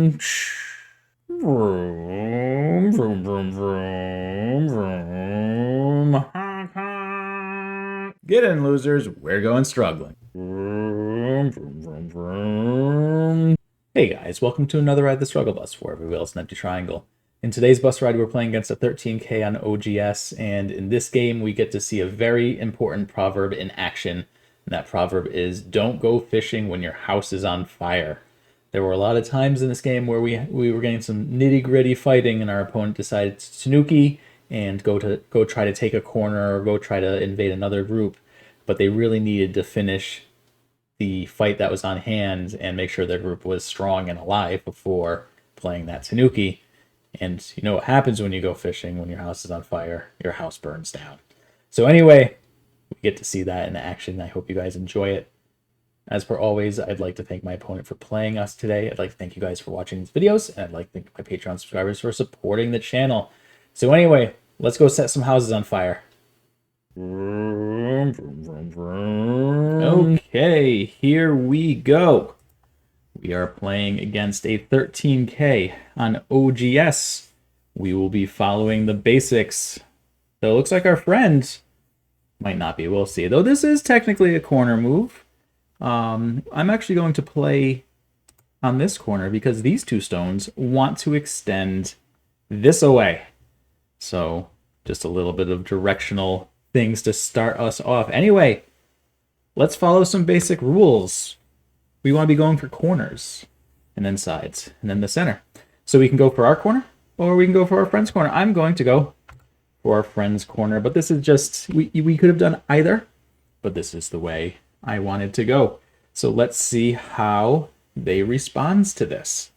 Vroom, vroom, vroom, vroom, vroom. Honk, honk. Get in, losers. We're going struggling. Vroom, vroom, vroom, vroom. Hey guys, welcome to another ride the struggle bus for every wheel is an empty triangle. In today's bus ride, we're playing against a 13K on OGS, and in this game, we get to see a very important proverb in action. And that proverb is, don't go fishing when your house is on fire. There were a lot of times in this game where we were getting some nitty-gritty fighting, and our opponent decided to tanuki and go try to take a corner or go try to invade another group, but they really needed to finish the fight that was on hand and make sure their group was strong and alive before playing that tanuki. And you know what happens when you go fishing when your house is on fire? Your house burns down. So anyway, we get to see that in action. I hope you guys enjoy it. As per always, I'd like to thank my opponent for playing us today. I'd like to thank you guys for watching these videos, and I'd like to thank my Patreon subscribers for supporting the channel. So anyway, let's go set some houses on fire. Okay, here we go. We are playing against a 13K on OGS. We will be following the basics. So it looks like our friend might not be. We'll see. Though this is technically a corner move. I'm actually going to play on this corner because these two stones want to extend this away. So just a little bit of directional things to start us off. Anyway, let's follow some basic rules. We want to be going for corners and then sides and then the center. So we can go for our corner or we can go for our friend's corner. I'm going to go for our friend's corner, but this is just, we could have done either, but this is the way I wanted to go. So let's see how they respond to this.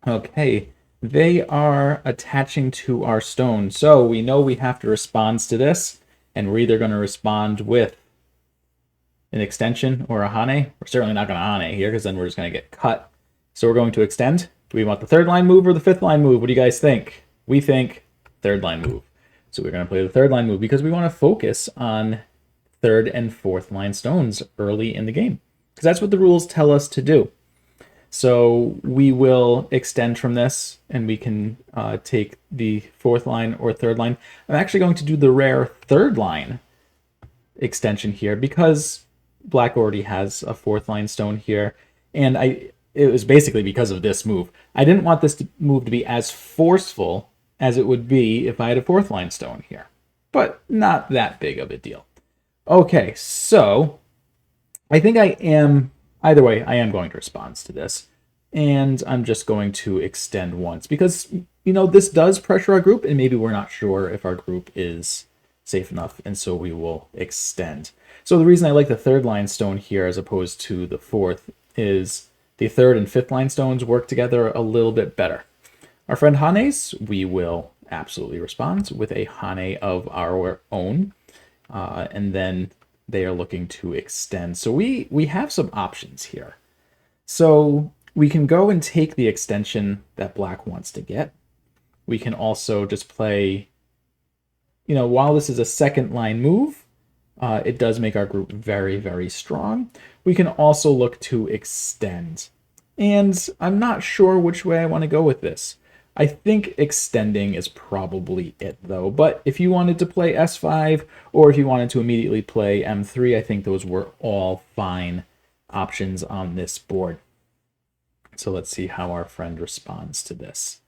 Okay, they are attaching to our stone. So we know we have to respond to this, and we're either going to respond with an extension or a hane. We're certainly not going to hane here because then we're just going to get cut. So we're going to extend. Do we want the third line move or the fifth line move? What do you guys think? We think third line move. So we're going to play the third line move because we want to focus on third and fourth line stones early in the game, because that's what the rules tell us to do. So we will extend from this, and we can take the fourth line or third line. I'm actually going to do the rare third line extension here because black already has a fourth line stone here, and it was basically because of this move. I didn't want this move to be as forceful as it would be if I had a fourth line stone here, but not that big of a deal. Okay, so I think either way, I am going to respond to this. And I'm just going to extend once because, you know, this does pressure our group and maybe we're not sure if our group is safe enough. And so we will extend. So the reason I like the third line stone here as opposed to the fourth is the third and fifth line stones work together a little bit better. Our friend Hanes, we will absolutely respond with a Hane of our own. And then they are looking to extend. So we have some options here. So we can go and take the extension that black wants to get. We can also just play, you know, while this is a second line move, it does make our group very, very strong. We can also look to extend. And I'm not sure which way I want to go with this. I think extending is probably it, though. But if you wanted to play S5 or if you wanted to immediately play M3, I think those were all fine options on this board. So let's see how our friend responds to this.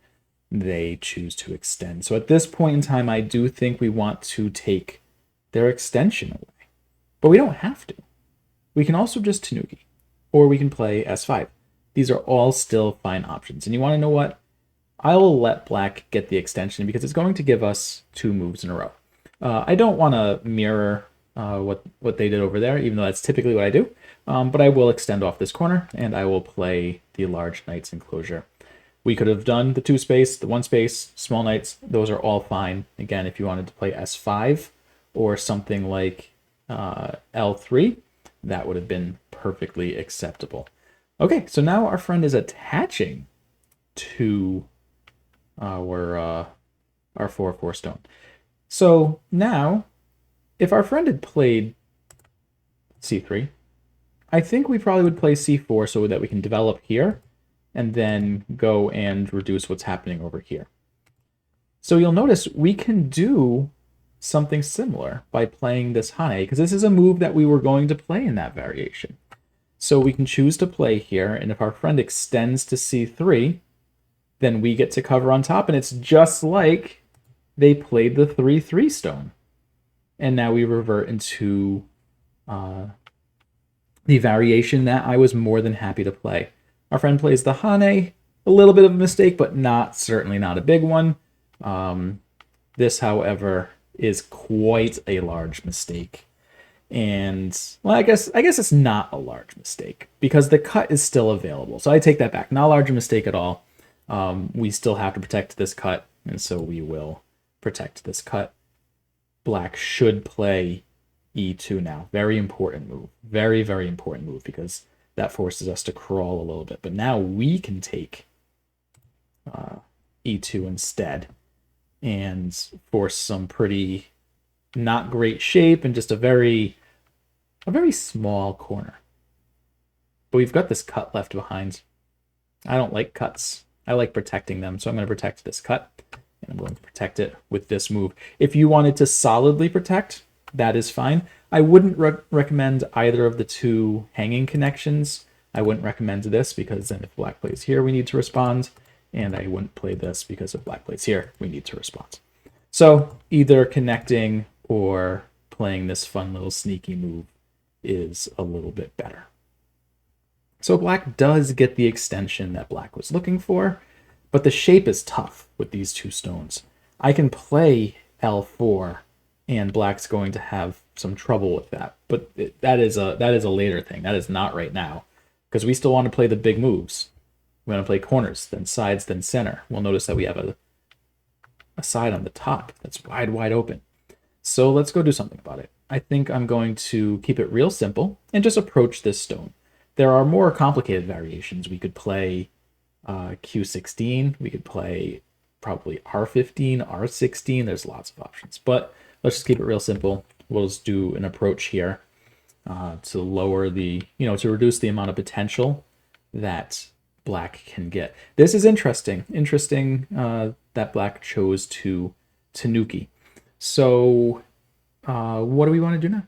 They choose to extend. So at this point in time, I do think we want to take their extension away. But we don't have to. We can also just tanuki, or we can play S5. These are all still fine options. And you want to know what? I will let black get the extension because it's going to give us two moves in a row. I don't want to mirror what they did over there, even though that's typically what I do. But I will extend off this corner, and I will play the large knight's enclosure. We could have done the 2 space, the 1 space, small knights. Those are all fine. Again, if you wanted to play S5 or something like L3, that would have been perfectly acceptable. Okay, so now our friend is attaching to our 4/4 stone. So now, if our friend had played C3, I think we probably would play C4 so that we can develop here and then go and reduce what's happening over here. So you'll notice we can do something similar by playing this Hane, because this is a move that we were going to play in that variation. So we can choose to play here, and if our friend extends to c3, then we get to cover on top, and it's just like they played the 3-3 stone. And now we revert into the variation that I was more than happy to play. Our friend plays the Hane, a little bit of a mistake, but certainly not a big one. This, however, is quite a large mistake. And, well, I guess it's not a large mistake, because the cut is still available. So I take that back. Not a large mistake at all. We still have to protect this cut, and so we will protect this cut. Black should play e2 now. Very important move. Very, very important move, because that forces us to crawl a little bit. But now we can take e2 instead and force some pretty not great shape and just a very small corner. But we've got this cut left behind. I don't like cuts. I like protecting them, so I'm going to protect this cut, and I'm going to protect it with this move. If you wanted to solidly protect, that is fine. I wouldn't recommend either of the two hanging connections. I wouldn't recommend this, because then if black plays here, we need to respond, and I wouldn't play this because if black plays here, we need to respond. So either connecting or playing this fun little sneaky move is a little bit better. So black does get the extension that black was looking for, but the shape is tough with these two stones. I can play L4, and black's going to have some trouble with that, but that is a later thing. That is not right now, because we still want to play the big moves. We want to play corners, then sides, then center. We'll notice that we have a side on the top that's wide open. So let's go do something about it. I think I'm going to keep it real simple and just approach this stone. There are more complicated variations. We could play Q16. We could play probably R15, R16. There's lots of options, but let's just keep it real simple. We'll just do an approach here to lower the, to reduce the amount of potential that black can get. This is interesting. That black chose to Tanuki. So what do we want to do now?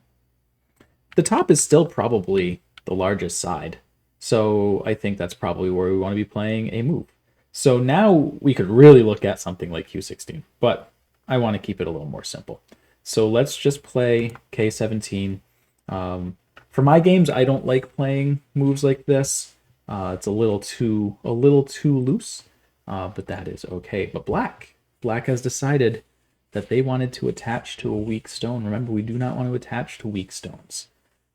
The top is still probably the largest side. So I think that's probably where we want to be playing a move. So now we could really look at something like Q16, but I want to keep it a little more simple. So let's just play K17. For my games, I don't like playing moves like this. It's a little too loose, but that is okay. But black has decided that they wanted to attach to a weak stone. Remember, we do not want to attach to weak stones.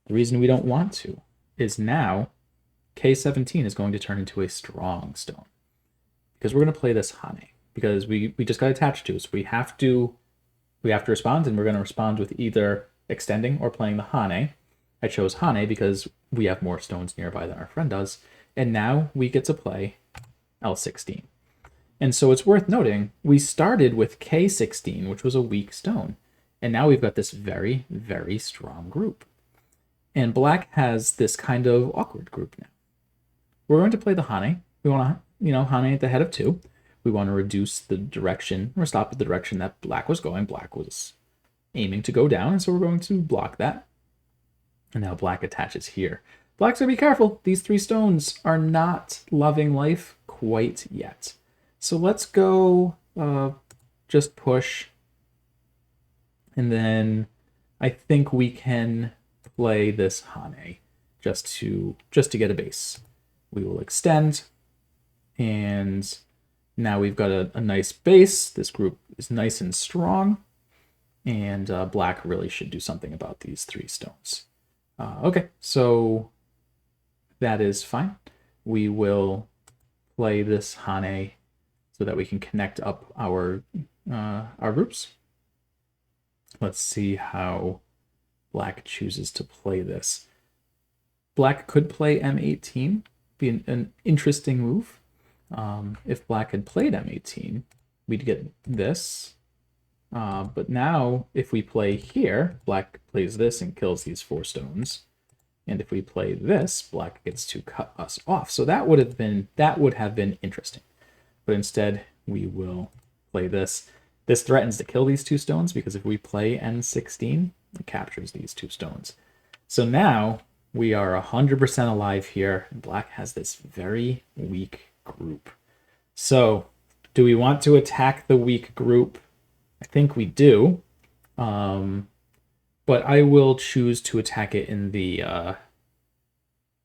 The reason we don't want to is now K17 is going to turn into a strong stone, because we're going to play this Hane, because we just got attached to. So we have to respond, and we're going to respond with either extending or playing the Hane. I chose Hane because we have more stones nearby than our friend does. And now we get to play L16. And so it's worth noting, we started with K16, which was a weak stone. And now we've got this very, very strong group. And black has this kind of awkward group now. We're going to play the Hane. We want to, Hane at the head of 2. We want to reduce the direction, or stop at the direction that black was going. Black was aiming to go down, and so we're going to block that. And now black attaches here. Black's going to be careful. These 3 stones are not loving life quite yet. So let's go just push. And then I think we can play this Hane just to get a base. We will extend. And now we've got a nice base. This group is nice and strong. And black really should do something about these 3 stones. Okay, so that is fine. We will play this Hane so that we can connect up our groups. Let's see how black chooses to play this. Black could play M18, be an interesting move. If black had played M18, we'd get this. But now, if we play here, black plays this and kills these 4 stones. And if we play this, black gets to cut us off. So that would have been interesting. But instead, we will play this. This threatens to kill these 2 stones because if we play N16, it captures these 2 stones. So now we are 100% alive here. And black has this very weak group. So do we want to attack the weak group? I think we do. But I will choose to attack it in the, I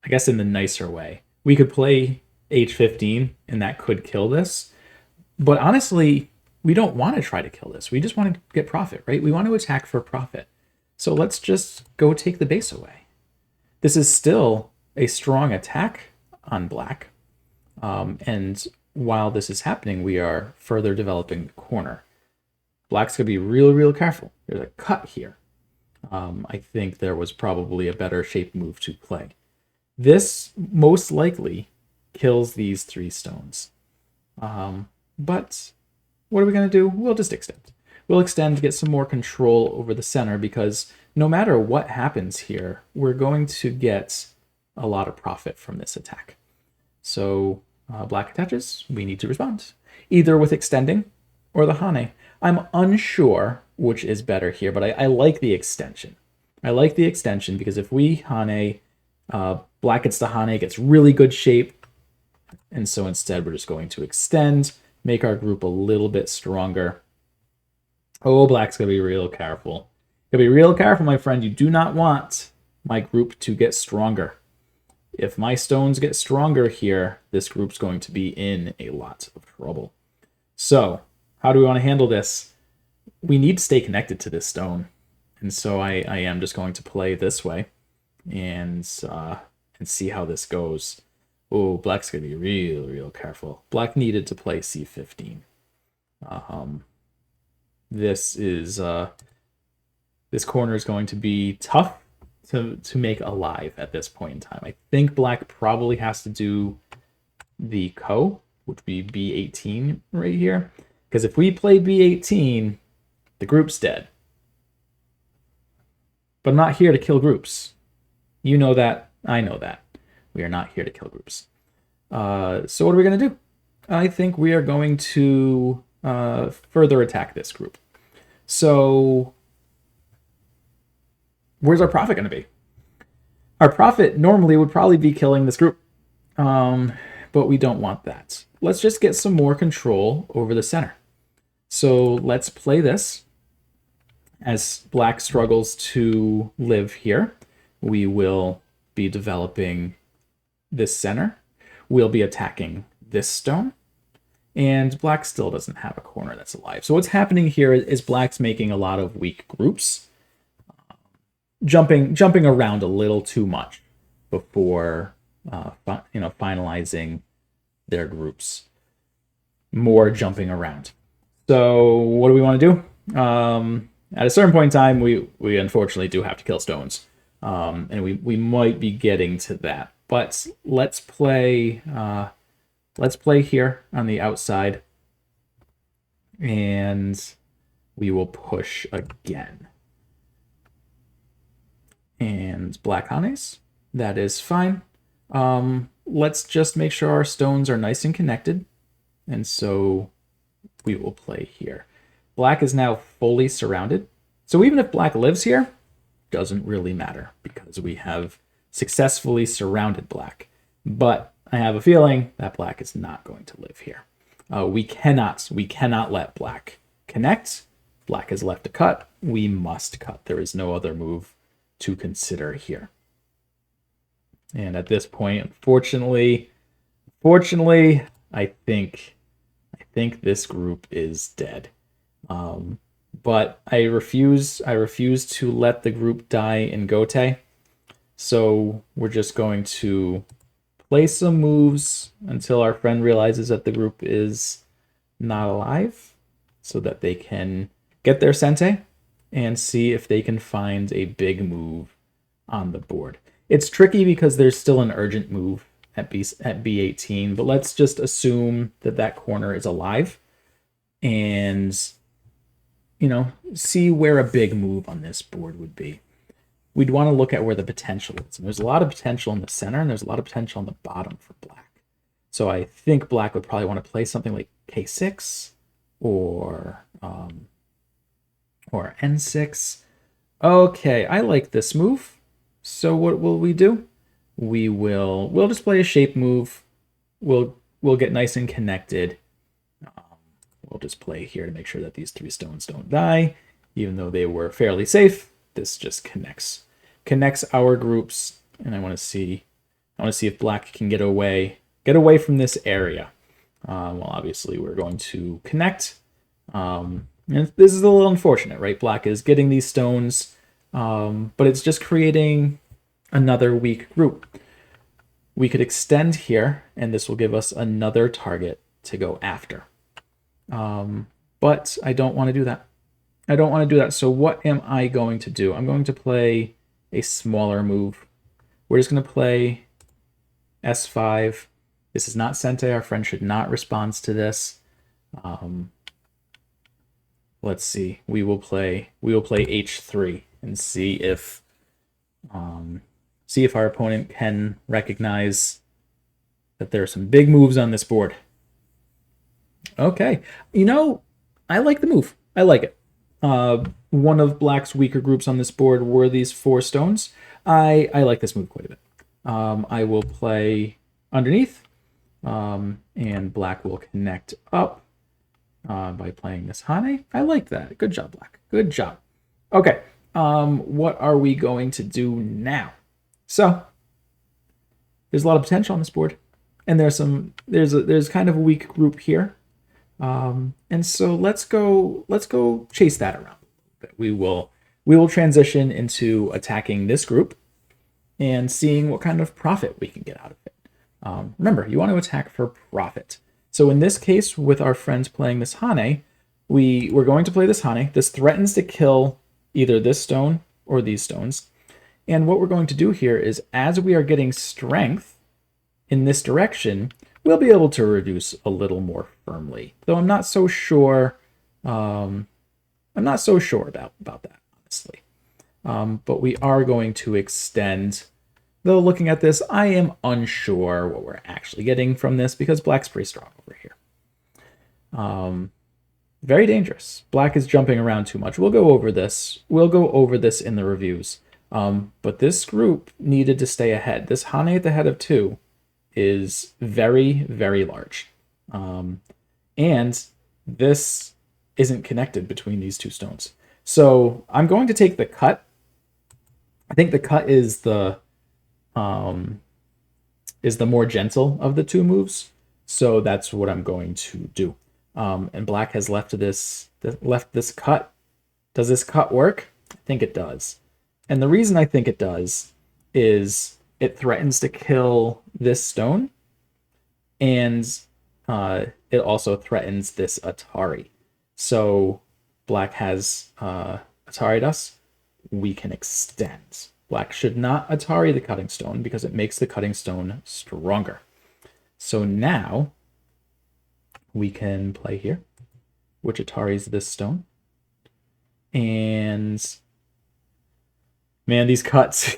guess in the nicer way. We could play H15 and that could kill this. But honestly, we don't want to try to kill this. We just want to get profit, right? We want to attack for profit. So let's just go take the base away. This is still a strong attack on black. And while this is happening, we are further developing the corner. Black's going to be real careful. There's a cut here. I think there was probably a better shape move to play. This most likely kills these 3 stones. But what are we going to do? We'll just extend. We'll extend to get some more control over the center because no matter what happens here, we're going to get a lot of profit from this attack. So black attaches, we need to respond. Either with extending or the Hane. I'm unsure which is better here, but I like the extension. I like the extension because if we Hane, black gets the Hane, gets really good shape. And so instead we're just going to extend, make our group a little bit stronger. Oh, black's going to be real careful. You'll be real careful, my friend. You do not want my group to get stronger. If my stones get stronger here, this group's going to be in a lot of trouble. So, how do we want to handle this? We need to stay connected to this stone. And so I am just going to play this way and see how this goes. Oh, black's going to be real careful. Black needed to play C15. This corner is going to be tough to make alive at this point in time. I think black probably has to do the ko, which would be B18 right here. Because if we play B18, the group's dead. But I'm not here to kill groups. You know that. I know that. We are not here to kill groups. So what are we going to do? I think we are going to further attack this group. So where's our profit going to be? Our profit normally would probably be killing this group. But we don't want that. Let's just get some more control over the center. So let's play this. As black struggles to live here, we will be developing this center. We'll be attacking this stone. And black still doesn't have a corner that's alive. So what's happening here is black's making a lot of weak groups. Jumping around a little too much before finalizing their groups. More jumping around. So what do we want to do? At a certain point in time, we unfortunately do have to kill stones. And we might be getting to that. But let's play here on the outside. And we will push again. And black Hanes. That is fine. Let's just make sure our stones are nice and connected. And so we will play here. Black is now fully surrounded. So even if black lives here, doesn't really matter because we have successfully surrounded black. But I have a feeling that black is not going to live here. We cannot let black connect. Black has left a cut. We must cut. There is no other move to consider here. And at this point, unfortunately, I think this group is dead. But I refuse to let the group die in Gote. So we're just going to play some moves until our friend realizes that the group is not alive so that they can get their Sente and see if they can find a big move on the board. It's tricky because there's still an urgent move at B18, but let's just assume that corner is alive and see where a big move on this board would be. we'd want to look at where the potential is. And there's a lot of potential in the center, and there's a lot of potential on the bottom for black. So I think black would probably want to play something like k6 or n6. Okay, I like this move. So what will we do? We'll just play a shape move. We'll get nice and connected. We'll just play here to make sure that these 3 stones don't die, even though they were fairly safe. This just connects our groups, and I want to see if black can get away from this area. Well, obviously we're going to connect. And this is a little unfortunate, right? Black is getting these stones, but it's just creating another weak group. We could extend here, and this will give us another target to go after. But I don't want to do that. I don't want to do that. So what am I going to do? I'm going to play a smaller move. We're just going to play S5. This is not Sente. Our friend should not respond to this. Let's see. We will play H3 and see if our opponent can recognize that there are some big moves on this board. Okay. You know, I like the move. I like it. One of black's weaker groups on this board were these 4 stones. I like this move quite a bit. I will play underneath, and black will connect up by playing this Hane. I like that. Good job, black. Good job. Okay. What are we going to do now? So there's a lot of potential on this board, and there's kind of a weak group here. And so let's go chase that around. We will transition into attacking this group and seeing what kind of profit we can get out of it. Remember, you want to attack for profit. So in this case, with our friends playing this Hane, we're going to play this Hane. This threatens to kill either this stone or these stones. And what we're going to do here is, as we are getting strength in this direction, we'll be able to reduce a little more firmly. Though I'm not so sure. I'm not so sure about that, honestly. But we are going to extend. Though looking at this, I am unsure what we're actually getting from this because black's pretty strong over here. Very dangerous. Black is jumping around too much. We'll go over this. We'll go over this in the reviews. But this group needed to stay ahead. This Hane at the head of 2 is very, very large. And this isn't connected between these 2 stones. So I'm going to take the cut. I think the cut is the more gentle of the 2 moves. So that's what I'm going to do. And black has left this cut. Does this cut work? I think it does. And the reason I think it does is it threatens to kill this stone, and it also threatens this Atari. So black has Atari'd us. We can extend. Black should not Atari the cutting stone because it makes the cutting stone stronger. So now we can play here, which Atari's this stone. And man, these cuts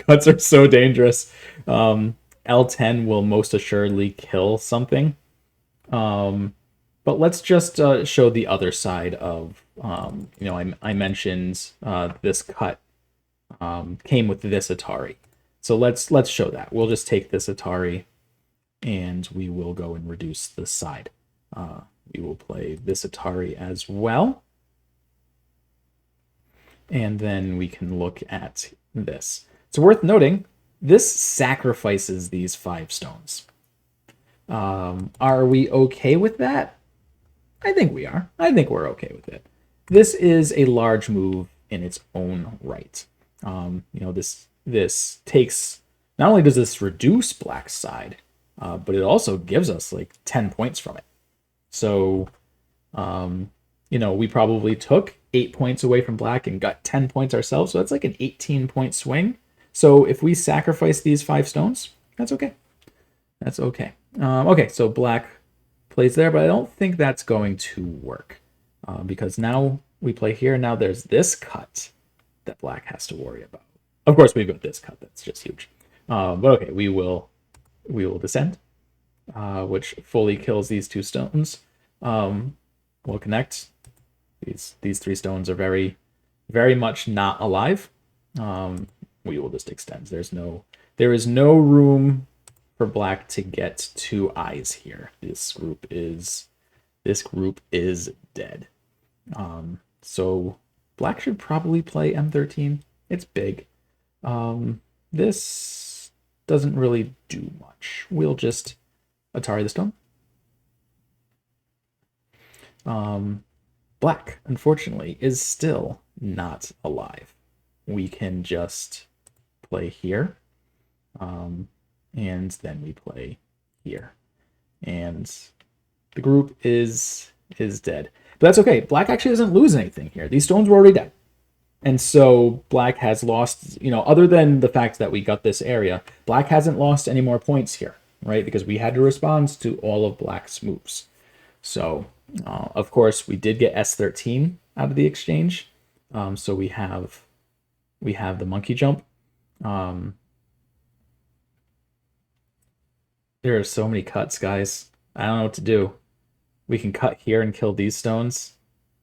are so dangerous. L10 will most assuredly kill something. But let's just show the other side of, I mentioned this cut came with this Atari. So let's show that. We'll just take this Atari and we will go and reduce the side. We will play this Atari as well. And then we can look at this. It's worth noting, this sacrifices these 5 stones. Are we okay with that? I think we are. I think we're okay with it. This is a large move in its own right. This takes, not only does this reduce black's side, but it also gives us like 10 points from it. So, we probably took 8 points away from black and got 10 points ourselves. So that's like an 18-point swing. So if we sacrifice these 5 stones, that's okay. That's okay. Okay, so black plays there, but I don't think that's going to work because now we play here. Now there's this cut that black has to worry about. Of course, we've got this cut. That's just huge. But okay, we will descend, which fully kills these 2 stones. We'll connect. These 3 stones are very, very much not alive. We will just extend. There is no room for black to get 2 eyes here. This group is dead. So black should probably play M13. It's big. This doesn't really do much. We'll just Atari the stone. Black, unfortunately, is still not alive. We can just play here, and then we play here. And the group is dead. But that's okay. Black actually doesn't lose anything here. These stones were already dead. And so black has lost, other than the fact that we got this area, black hasn't lost any more points here, right? Because we had to respond to all of black's moves. So, of course, we did get S13 out of the exchange. So we have the monkey jump. There are so many cuts, guys. I don't know what to do. We can cut here and kill these stones.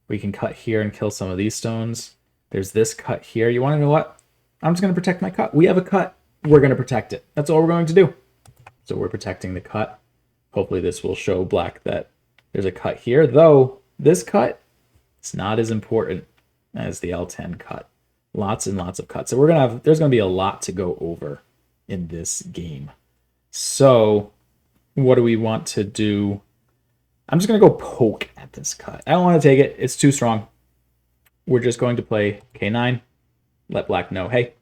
We can cut here and kill some of these stones. There's this cut here. You want to know what? I'm just going to protect my cut. We have a cut. We're going to protect it. That's all we're going to do. So we're protecting the cut. Hopefully this will show black that there's a cut here. Though this cut, it's not as important as the L10 cut. Lots and lots of cuts. So there's going to be a lot to go over in this game. So what do we want to do? I'm just going to go poke at this cut. I don't want to take it. It's too strong. We're just going to play K9. Let black know, hey,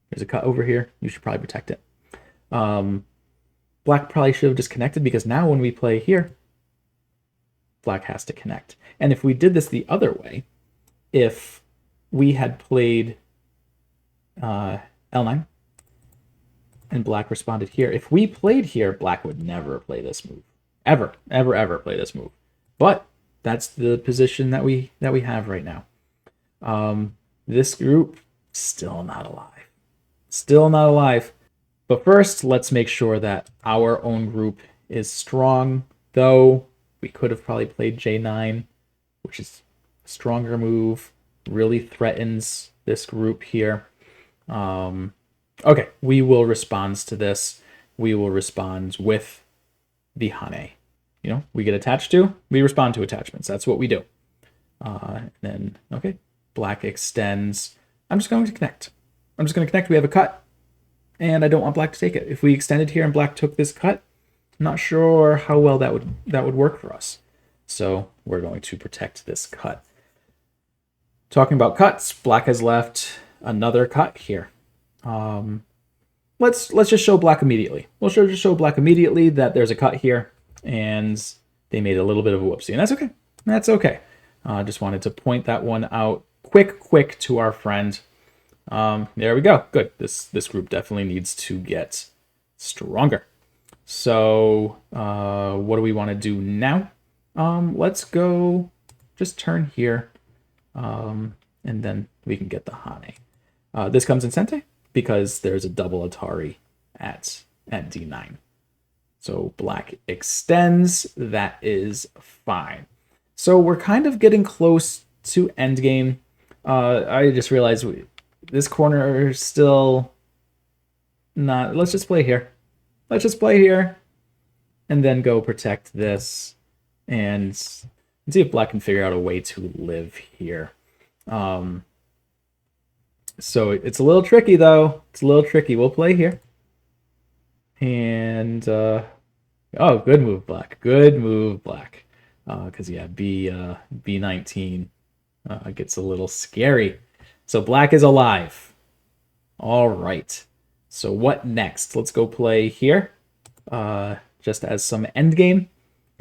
there's a cut over here. You should probably protect it. Black probably should have disconnected because now when we play here, black has to connect. And if we did this the other way, if we had played L9 and black responded here, if we played here, black would never play this move. Ever play this move. But that's the position that we have right now. This group, still not alive. Still not alive. But first, let's make sure that our own group is strong, though we could have probably played J9, which is a stronger move, really threatens this group here. Okay, we will respond to this. We will respond with the Hane. We get attached to, we respond to attachments. That's what we do. Then, okay, black extends. I'm just going to connect. We have a cut, and I don't want black to take it. If we extended here and black took this cut, I'm not sure how well that would work for us. So we're going to protect this cut. Talking about cuts, black has left another cut here. Let's just show black immediately. We'll just show black immediately that there's a cut here, and they made a little bit of a whoopsie, and that's okay. That's okay. Just wanted to point that one out quick to our friend. There we go. Good. This group definitely needs to get stronger. So what do we want to do now? Let's go just turn here, and then we can get the Hane. This comes in Sente because there's a double Atari at D9. So black extends. That is fine. So we're kind of getting close to endgame. I just realized this corner is still not... Let's just play here. And then go protect this. And see if black can figure out a way to live here. So it's a little tricky, though. We'll play here. And... oh, good move, black. Because, yeah, B19 gets a little scary. So black is alive. All right. So what next? Let's go play here. Just as some endgame.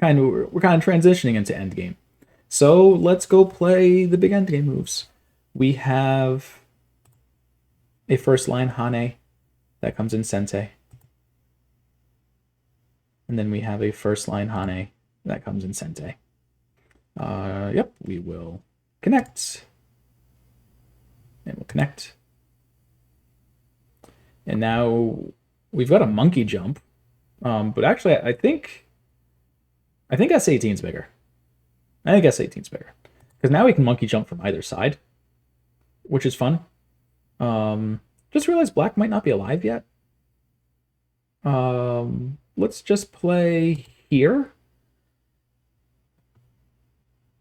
We're kind of transitioning into endgame. So let's go play the big endgame moves. We have a first line Hane that comes in Sente. And then we have a first line Hane that comes in Sente. Yep, we will connect. And we'll connect. And now we've got a monkey jump. But actually, I think S18 is bigger. I think S18 is bigger. Because now we can monkey jump from either side, which is fun. Just realized black might not be alive yet. Let's just play here.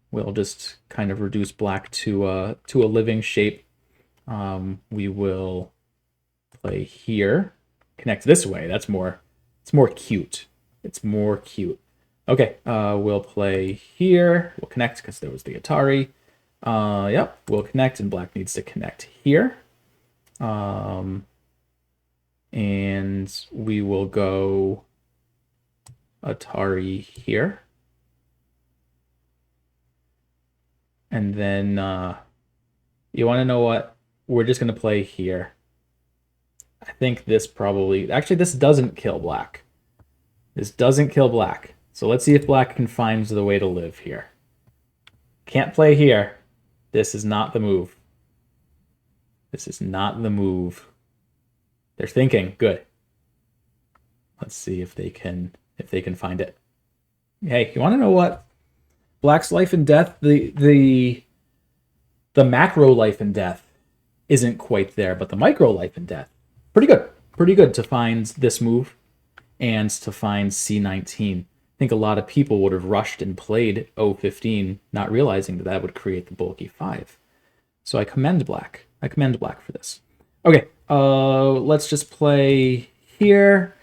We'll just kind of reduce black to a living shape. We will play here. Connect this way. It's more cute. It's more cute. Okay, we'll play here. We'll connect because there was the Atari. Yep, we'll connect, and black needs to connect here. And we will go Atari here. And then you want to know what? We're just going to play here. I think this probably... Actually, this doesn't kill black. This doesn't kill black. So let's see if black can find the way to live here. Can't play here. This is not the move. This is not the move. They're thinking. Good. Let's see if they can find it. Hey, you want to know what? Black's life and death, the macro life and death isn't quite there, but the micro life and death, pretty good. Pretty good to find this move and to find C19. I think a lot of people would have rushed and played O15, not realizing that that would create the bulky 5. So I commend black. I commend black for this. Okay, let's just play here,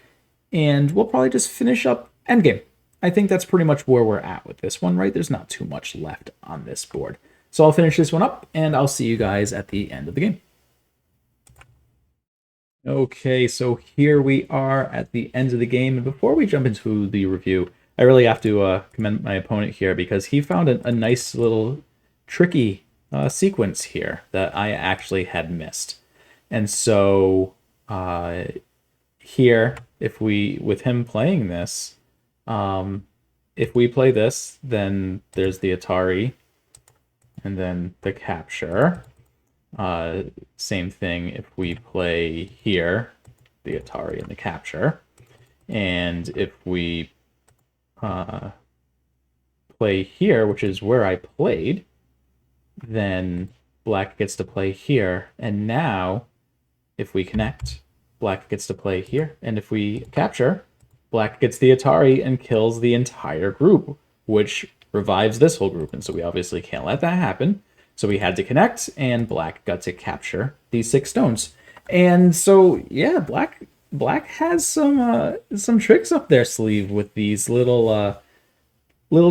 and we'll probably just finish up endgame. I think that's pretty much where we're at with this one, right? There's not too much left on this board. So I'll finish this one up, and I'll see you guys at the end of the game. Okay, so here we are at the end of the game, and before we jump into the review, I really have to commend my opponent here because he found a nice little tricky sequence here that I actually had missed. And so here, if we, with him playing this, if we play this, then there's the Atari, and then the capture. Same thing if we play here, the Atari and the capture. And if we play here, which is where I played, then black gets to play here. And now, if we connect, black gets to play here. And if we capture, black gets the Atari and kills the entire group, which revives this whole group. And so we obviously can't let that happen. So we had to connect, and black got to capture these 6 stones. And so, yeah, black has some tricks up their sleeve with these little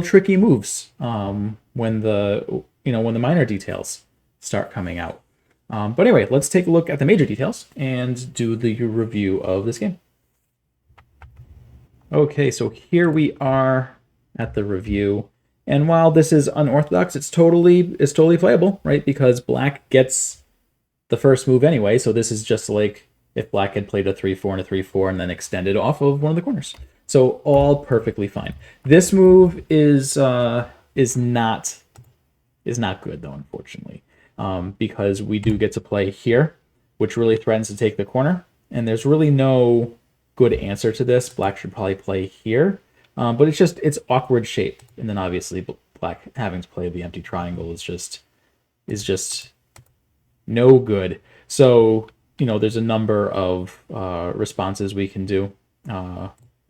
tricky moves when the minor details start coming out. But anyway, let's take a look at the major details and do the review of this game. Okay, so here we are at the review. And while this is unorthodox, it's totally playable, right? Because black gets the first move anyway. So this is just like if black had played a 3-4 and a 3-4 and then extended off of one of the corners. So all perfectly fine. This move is not good though, unfortunately, because we do get to play here, which really threatens to take the corner. And there's really no good answer to this. Black should probably play here. But it's awkward shape, and then obviously black having to play the empty triangle is just no good. So there's a number of responses we can do.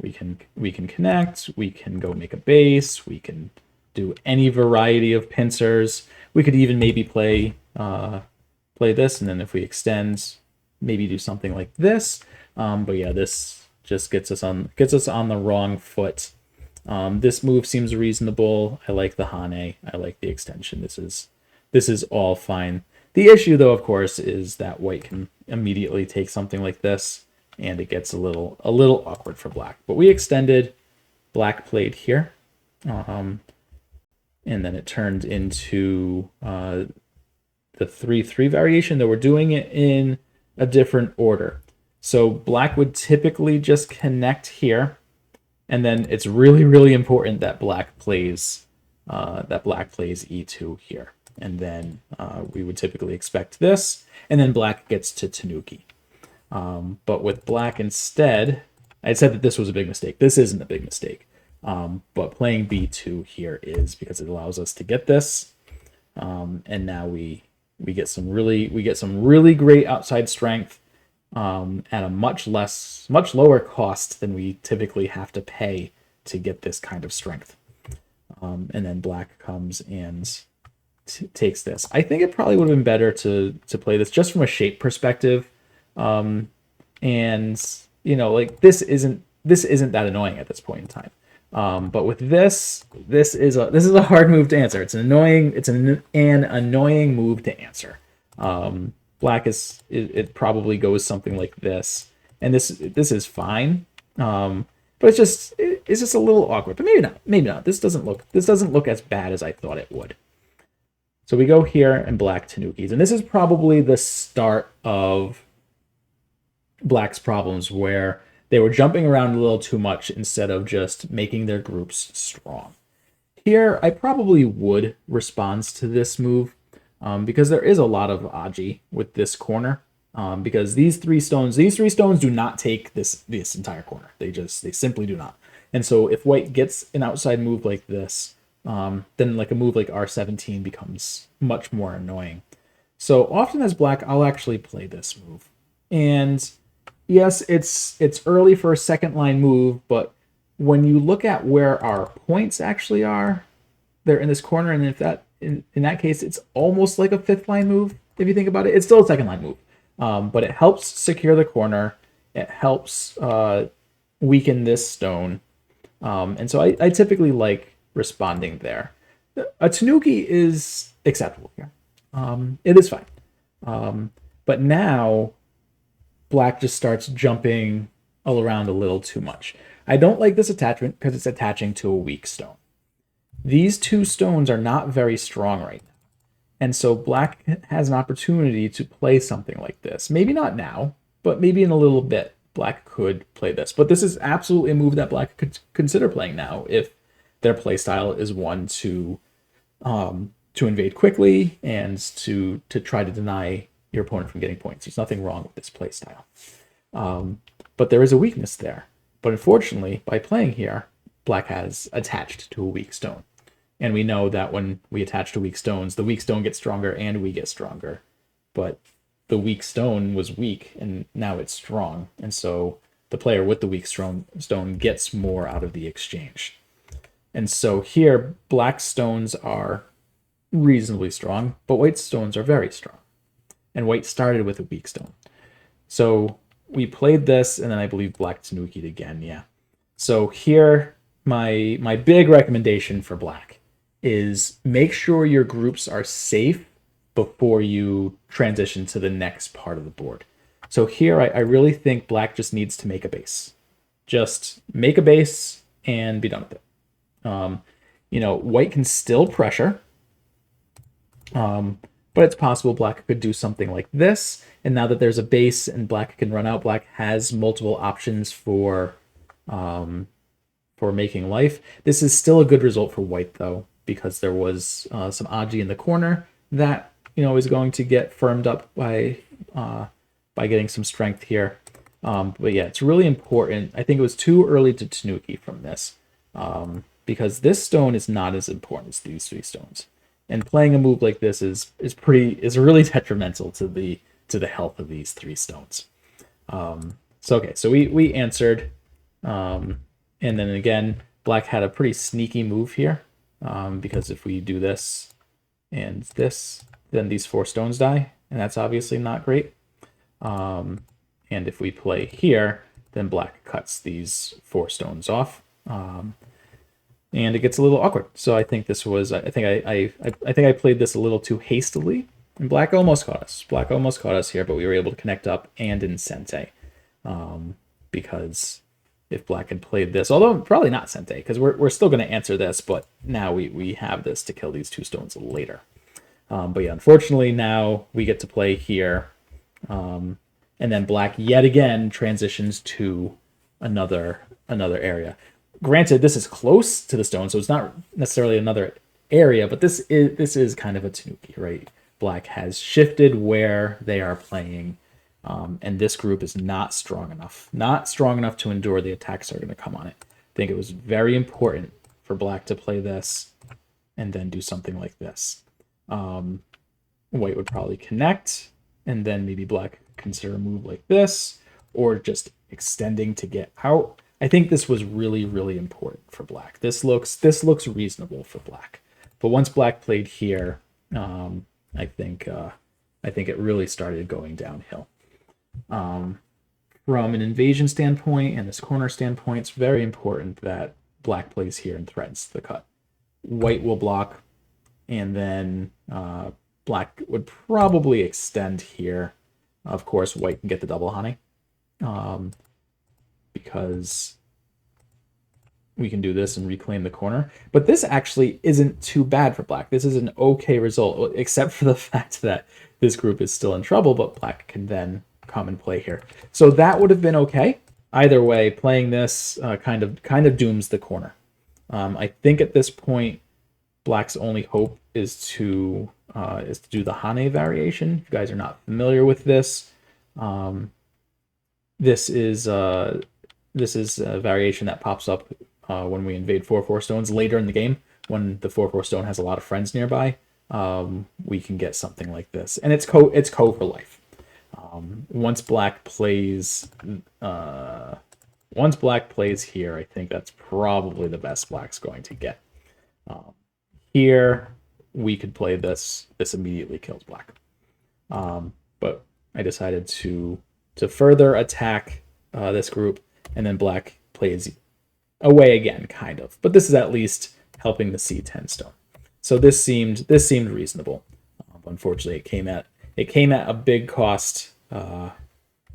We can connect. We can go make a base. We can do any variety of pincers. We could even maybe play this, and then if we extend, maybe do something like this. But yeah, this just gets us on the wrong foot. This move seems reasonable. I like the Hane. I like the extension. This is all fine. The issue, though, of course, is that white can immediately take something like this, and it gets a little awkward for black. But we extended. Black played here, and then it turned into the 3-3 variation. Though we're doing it in a different order. So black would typically just connect here. And then it's really, really important that black plays e2 here. And then we would typically expect this. And then black gets to Tanuki. But with black instead, I said that this was a big mistake. This isn't a big mistake. But playing b2 here is, because it allows us to get this. And now we get some really great outside strength at a much lower cost than we typically have to pay to get this kind of strength. And then black comes and takes this. I think it probably would have been better to play this just from a shape perspective. And like this isn't that annoying at this point in time. But with this is a hard move to answer. It's an annoying move to answer. Black it probably goes something like this, and this is fine. But it's just a little awkward. But maybe not. This doesn't look as bad as I thought it would. So we go here and black tanukis, and this is probably the start of black's problems, where they were jumping around a little too much instead of just making their groups strong. Here, I probably would respond to this move because there is a lot of aji with this corner. Because these three stones do not take this entire corner. They simply do not. And so if white gets an outside move like this, then like a move like r17 becomes much more annoying. So often as black, I'll actually play this move. And yes, it's early for a second line move, but when you look at where our points actually are, they're in this corner, and if that in that case, it's almost like a fifth line move. If you think about it, it's still a second line move. But it helps secure the corner. It helps weaken this stone. And so I typically like responding there. A tanuki is acceptable here. It is fine. But now black just starts jumping all around a little too much. I don't like this attachment because it's attaching to a weak stone. These two stones are not very strong right now. And so black has an opportunity to play something like this. Maybe not now, but maybe in a little bit, black could play this. But this is absolutely a move that black could consider playing now if their playstyle is one to invade quickly and to try to deny your opponent from getting points. There's nothing wrong with this playstyle. But there is a weakness there. But unfortunately, by playing here, black has attached to a weak stone. And we know that when we attach to weak stones, the weak stone gets stronger and we get stronger. But the weak stone was weak, and now it's strong. And so the player with the weak stone gets more out of the exchange. And so here, black stones are reasonably strong, but white stones are very strong. And white started with a weak stone. So we played this, and then I believe black tanuki'd again, yeah. So here, my big recommendation for black is make sure your groups are safe before you transition to the next part of the board. So here, I really think black just needs to make a base. Just make a base and be done with it. White can still pressure, but it's possible black could do something like this. And now that there's a base and black can run out, black has multiple options for making life. This is still a good result for white, though, because there was some aji in the corner that is going to get firmed up by getting some strength here. But yeah, it's really important. I think it was too early to tanuki from this because this stone is not as important as these three stones, and playing a move like this is really detrimental to the health of these three stones. So we answered, and then again, black had a pretty sneaky move here. Because if we do this and this, then these four stones die, and that's obviously not great. And if we play here, then black cuts these four stones off, and it gets a little awkward. So I think this was I think I played this a little too hastily, and black almost caught us. Black almost caught us here, but we were able to connect up and in sente, because if black had played this, although probably not sente, because we're still going to answer this, but now we have this to kill these two stones later. But yeah, unfortunately now we get to play here, and then black yet again transitions to another area. Granted, this is close to the stone, so it's not necessarily another area, but this is kind of a tanuki, right? Black has shifted where they are playing, And this group is not strong enough. Not strong enough to endure the attacks that are going to come on it. I think it was very important for black to play this and then do something like this. White would probably connect, and then maybe black consider a move like this, or just extending to get out. I think this was really, really important for black. This looks reasonable for black. But once black played here, I think it really started going downhill. From an invasion standpoint and this corner standpoint, it's very important that black plays here and threatens the cut. White will block, and then black would probably extend here. Of course, white can get the double honey, because we can do this and reclaim the corner. But this actually isn't too bad for black. This is an okay result, except for the fact that this group is still in trouble, but black can then come and play here. So that would have been okay. Either way, playing this kind of dooms the corner. I think at this point, black's only hope is to do the Hane variation. If you guys are not familiar with this, this is a variation that pops up when we invade 4/4 stones later in the game. When the 4/4 stone has a lot of friends nearby, we can get something like this, and it's co for life. Once black plays here, I think that's probably the best black's going to get. Here, we could play this. This immediately kills black. But I decided to further attack this group, and then black plays away again, kind of. But this is at least helping the C10 stone. So this seemed reasonable. Unfortunately, it came at a big cost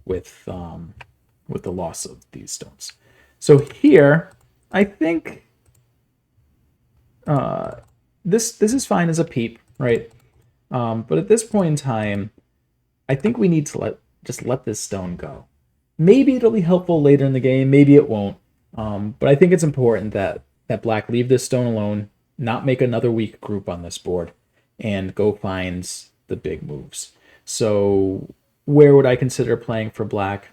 with the loss of these stones. So here, I think this is fine as a peep, right? But at this point in time, I think we need to let this stone go. Maybe it'll be helpful later in the game, maybe it won't. But I think it's important that black leave this stone alone, not make another weak group on this board, and go find the big moves. So where would I consider playing for black?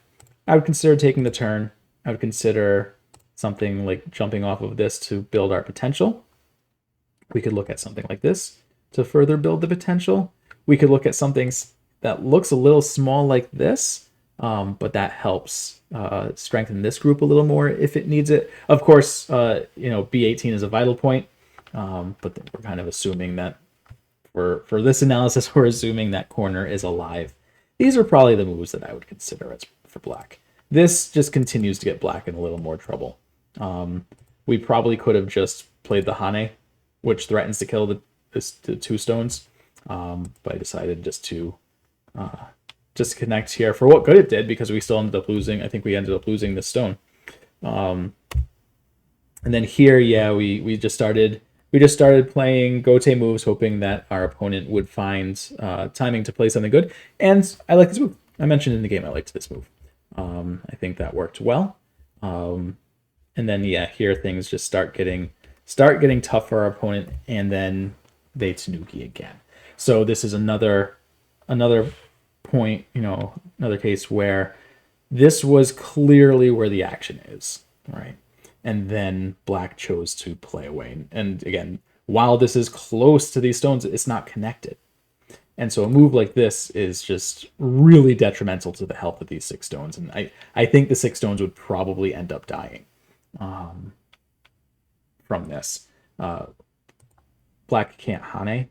I would consider taking the turn. I would consider something like jumping off of this to build our potential. We could look at something like this to further build the potential. We could look at something that looks a little small like this, but that helps strengthen this group a little more if it needs it. Of course, B18 is a vital point, but we're kind of assuming that for this analysis, we're assuming that corner is alive. These are probably the moves that I would consider as for black. This just continues to get black in a little more trouble. We probably could have just played the Hane, which threatens to kill the two stones, but I decided just to connect here for what good it did, because we still ended up losing. I think we ended up losing this stone. And then here, yeah, we just started playing Gote moves, hoping that our opponent would find timing to play something good. And I like this move. I mentioned in the game I liked this move. I think that worked well. And then yeah, here things just start getting tough for our opponent, and then they Tanuki again. So this is another point, another case where this was clearly where the action is, right? And then black chose to play away. And again, while this is close to these stones, it's not connected. And so a move like this is just really detrimental to the health of these 6 stones. And I think the 6 stones would probably end up dying from this. Black can't Hane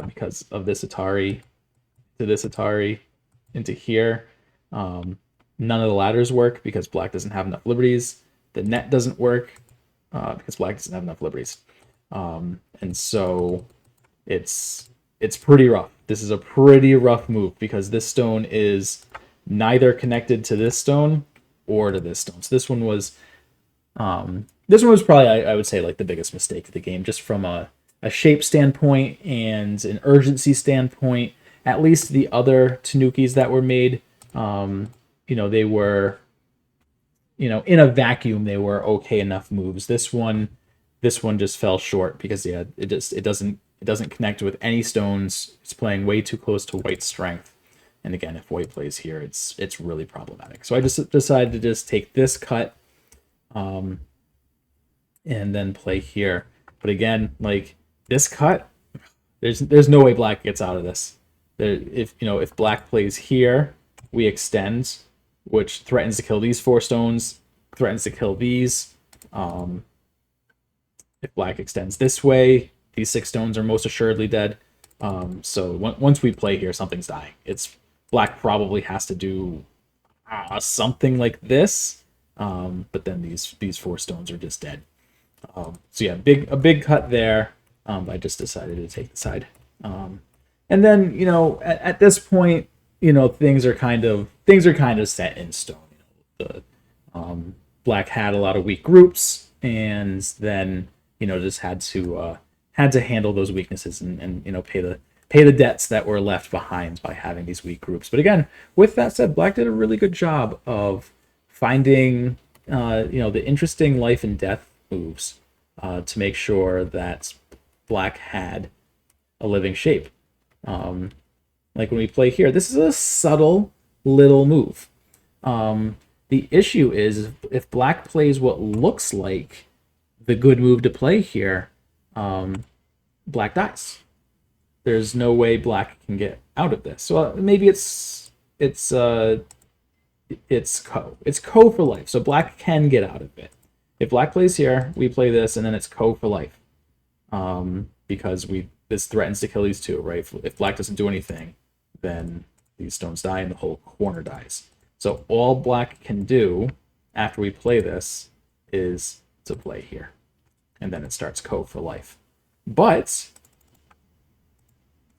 because of this Atari to this Atari into here. None of the ladders work because black doesn't have enough liberties. The net doesn't work because black doesn't have enough liberties. And so it's pretty rough. This is a pretty rough move because this stone is neither connected to this stone or to this stone. So this one was probably, I would say, like the biggest mistake of the game, just from a shape standpoint and an urgency standpoint. At least the other Tanukis that were made, they were, in a vacuum, they were okay enough moves. This one just fell short because it doesn't connect with any stones. It's playing way too close to white strength. And again, if white plays here, it's really problematic. So I just decided to just take this cut and then play here. But again, like this cut, there's no way black gets out of this. If black plays here, we extend, which threatens to kill these 4 stones, threatens to kill these. If black extends this way, these 6 stones are most assuredly dead. So once we play here, something's dying. Black probably has to do something like this, but then these 4 stones are just dead. So yeah, a big cut there. I just decided to take the side. And then at this point, things are kind of set in stone. Black had a lot of weak groups, and then just had to handle those weaknesses and pay the debts that were left behind by having these weak groups. But again, with that said, black did a really good job of finding the interesting life and death moves to make sure that black had a living shape. Like when we play here, this is a subtle little move. The issue is if black plays what looks like the good move to play here, black dies. There's no way black can get out of this. So maybe it's co for life. So black can get out of it. If black plays here, we play this, and then it's co for life. Because this threatens to kill these 2, right? If black doesn't do anything, then these stones die and the whole corner dies. So all black can do after we play this is to play here. And then it starts co for life. But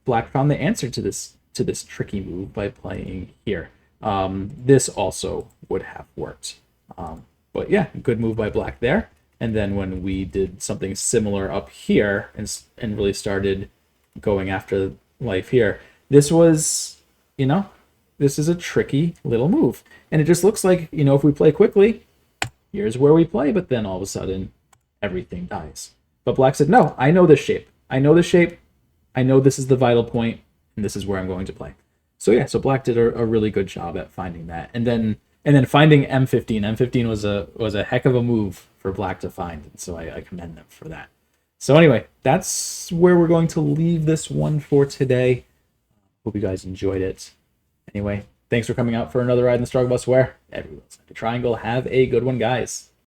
black found the answer to this tricky move by playing here. This also would have worked. But yeah, good move by black there. And then when we did something similar up here and really started going after life here, this was, this is a tricky little move. And it just looks like, if we play quickly, here's where we play, but then all of a sudden, everything dies. But black said, no, I know this shape. I know this shape. I know this is the vital point, and this is where I'm going to play. So yeah, so black did a really good job at finding that. And then finding M15. M15 was a heck of a move for black to find, and so I commend them for that. So anyway, that's where we're going to leave this one for today. Hope you guys enjoyed it. Anyway, thanks for coming out for another ride in the struggle bus where everyone's at the triangle. Have a good one, guys.